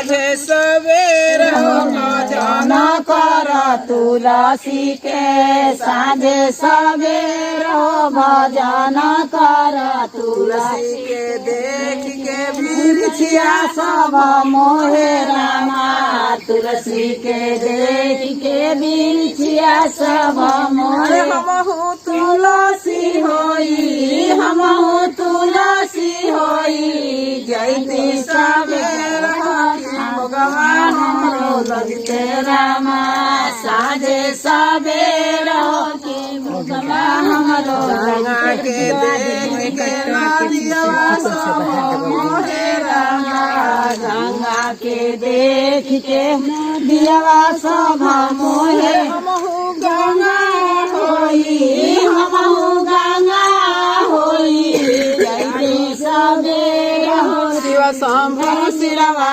साझे सवेर भजन कर तुलसी के साँझे सवेर भजन कर तुलसी के देख के बिरछिया सब मोहे रामा तुलसी के देख के बिरछिया सब मोहे हमहु तुलसी होई हमहु तुलसी होई जयती सवेर भगवान हमरो लगते रामा साँझे सवेर की भगवान हमरो गंगा के देख के नदिया सब मोहे रामा गंगा के देख के दियावा सब मोहे हमहु गंगा होई हमहु गंगा होई जयती सवेर शिव शंभु शिरवा